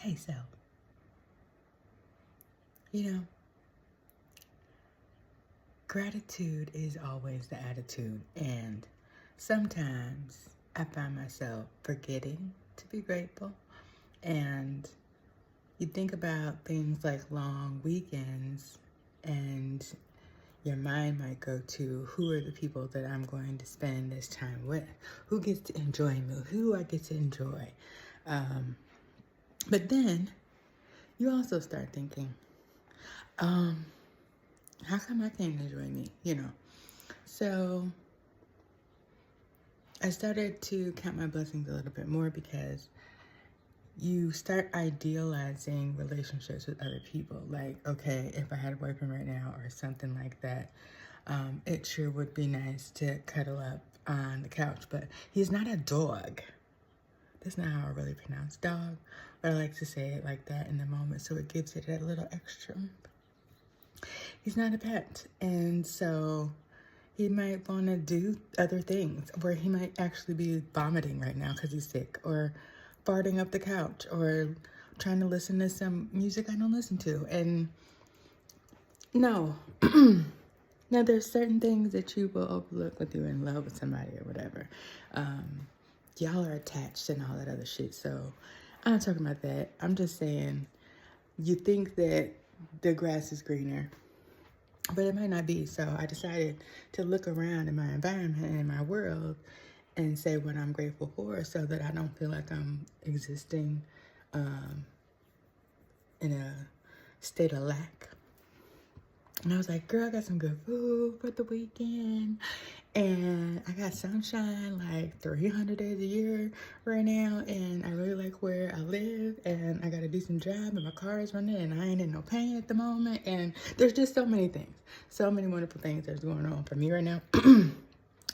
Okay, so, you know, gratitude is always the attitude, and sometimes I find myself forgetting to be grateful. And you think about things like long weekends, and your mind might go to who are the people that I'm going to spend this time with? Who gets to enjoy me? Who I get to enjoy? But then you also start thinking, how come I can't enjoy me? So I started to count my blessings a little bit more, because you start idealizing relationships with other people. Like, okay, if I had a boyfriend right now or something like that, it sure would be nice to cuddle up on the couch, but he's not a dog. That's not how I really pronounce dog, but I like to say it like that in the moment, so it gives it a little extra. He's not a pet, and so he might want to do other things, where he might actually be vomiting right now because he's sick, or farting up the couch, or trying to listen to some music I don't listen to. And no, now there's certain things that you will overlook when you're in love with somebody or whatever. Y'all are attached and all that other shit. So I'm not talking about that. I'm just saying, you think that the grass is greener, but it might not be. So I decided to look around in my environment and in my world and say what I'm grateful for, so that I don't feel like I'm existing in a state of lack. And I was like, girl, I got some good food for the weekend. And I got sunshine like 300 days a year right now. And I really like where I live. And I got a decent job, and my car is running, and I ain't in no pain at the moment. And there's just so many things, so many wonderful things that's going on for me right now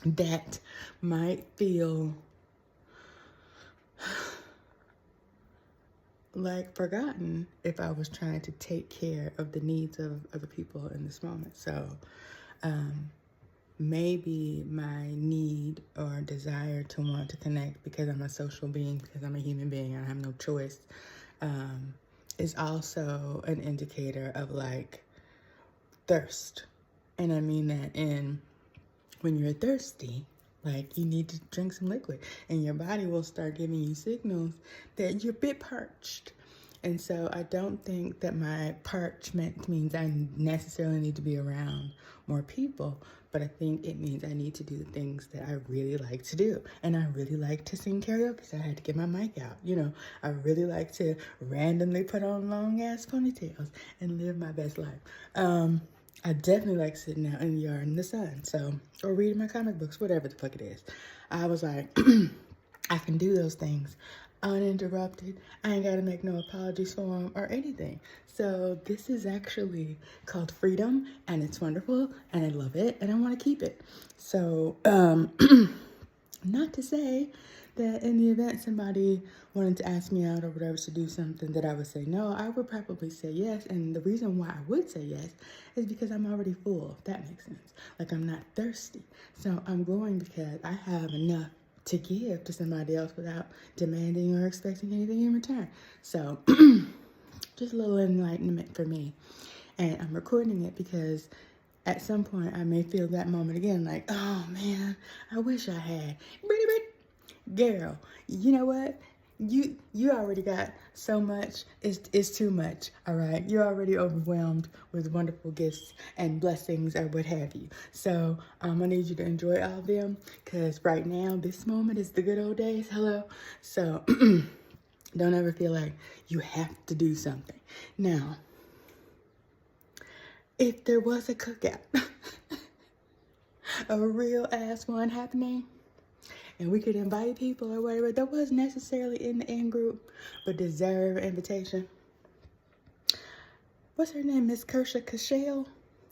that might feel like forgotten if I was trying to take care of the needs of other people in this moment. So maybe my need or desire to want to connect, because I'm a social being, because I'm a human being, I have no choice, is also an indicator of like thirst. And I mean that in, when you're thirsty, like, you need to drink some liquid, and your body will start giving you signals that you're a bit parched. And so I don't think that my parchment means I necessarily need to be around more people, but I think it means I need to do the things that I really like to do. And I really like to sing karaoke, so I had to get my mic out. I really like to randomly put on long ass ponytails and live my best life. I definitely like sitting out in the yard in the sun, or reading my comic books, whatever the fuck it is. I was like, I can do those things uninterrupted. I ain't got to make no apologies for them or anything. So this is actually called freedom, and it's wonderful, and I love it, and I want to keep it. So, not to say that in the event somebody wanted to ask me out or whatever to do something, that I would say no. I would probably say yes. And the reason why I would say yes is because I'm already full, if that makes sense. Like, I'm not thirsty. So I'm going because I have enough to give to somebody else without demanding or expecting anything in return. So just a little enlightenment for me. And I'm recording it because at some point I may feel that moment again, like, oh man, I wish I had. Girl, you know what? You already got so much. It's too much, all right? You're already overwhelmed with wonderful gifts and blessings or what have you. So I need you to enjoy all of them, because right now, this moment is the good old days. Hello? So don't ever feel like you have to do something. Now, if there was a cookout, a real ass one happening, and we could invite people or whatever that was necessarily in the in group but deserve an invitation. What's her name? Miss Kersha Cashel,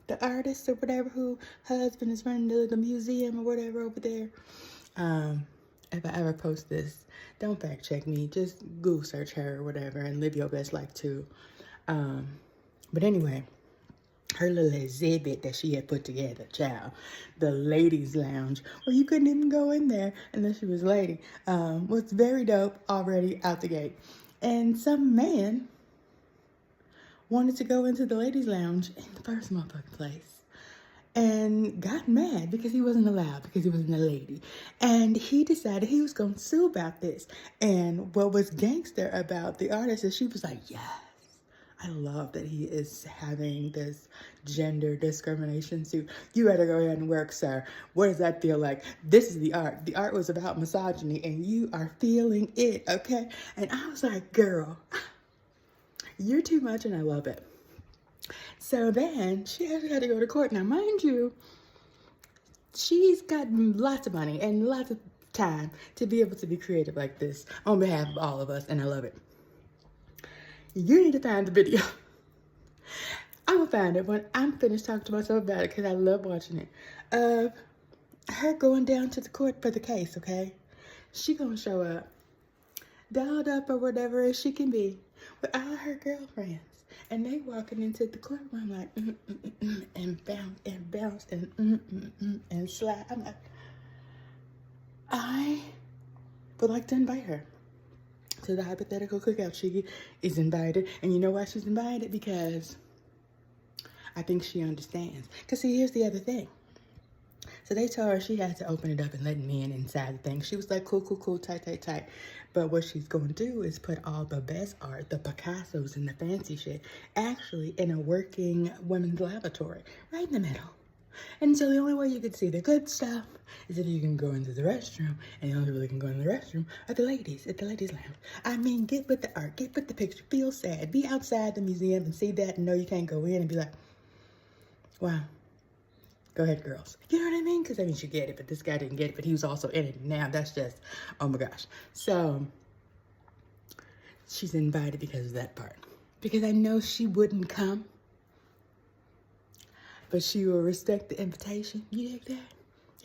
the artist or whatever, who husband is running the museum or whatever over there. If I ever post this, don't fact check me. Just Google search her or whatever and live your best life too. But anyway, her little exhibit that she had put together, child, the ladies' lounge, where you couldn't even go in there unless you was a lady, was very dope already out the gate. And some man wanted to go into the ladies' lounge in the first motherfucking place and got mad because he wasn't allowed, because he wasn't a lady. And he decided he was going to sue about this. And what was gangster about the artist is she was like, yes, I love that he is having this gender discrimination suit. You better go ahead and work, sir. What does that feel like? This is the art. The art was about misogyny, and you are feeling it, okay? And I was like, girl, you're too much, and I love it. So then she actually had to go to court. Now, mind you, she's got lots of money and lots of time to be able to be creative like this on behalf of all of us, and I love it. You need to find the video. I'm gonna find it when I'm finished talking to myself about it because I love watching it. Her going down to the court for the case, okay? She gonna show up, dolled up or whatever as she can be, with all her girlfriends. And they walking into the courtroom like, and bounce, and slide. I'm like, I would like to invite her to the hypothetical cookout. She is invited. And you know why she's invited? Because I think she understands. Because see, here's the other thing. So they told her she had to open it up and let me inside the thing. She was like, cool, tight. But what she's going to do is put all the best art, the Picassos and the fancy shit, actually in a working women's lavatory, right in the middle. And so the only way you could see the good stuff is if you can go into the restroom, and the only people that can go in the restroom are the ladies at the ladies' lounge. I mean, get with the art, get with the picture, feel sad, be outside the museum and see that and know you can't go in and be like, wow. Go ahead, girls. You know what I mean? Because I mean, she get it, but this guy didn't get it, but he was also in it. Now that's just, oh my gosh. So she's invited because of that part. Because I know she wouldn't come, but she will respect the invitation. You dig that?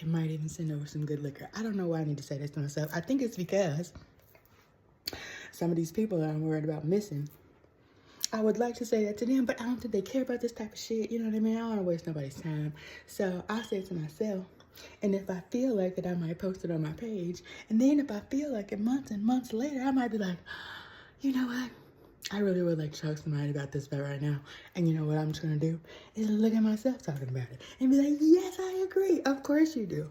And might even send over some good liquor. I don't know why I need to say this to myself. I think it's because some of these people that I'm worried about missing, I would like to say that to them, but I don't think they care about this type of shit. You know what I mean? I don't want to waste nobody's time. So I say it to myself. And if I feel like it, I might post it on my page. And then if I feel like it months and months later, I might be like, you know what? I really would like to talk to somebody about this right now. And you know what I'm just going to do? Is look at myself talking about it. And be like, yes, I agree. Of course you do.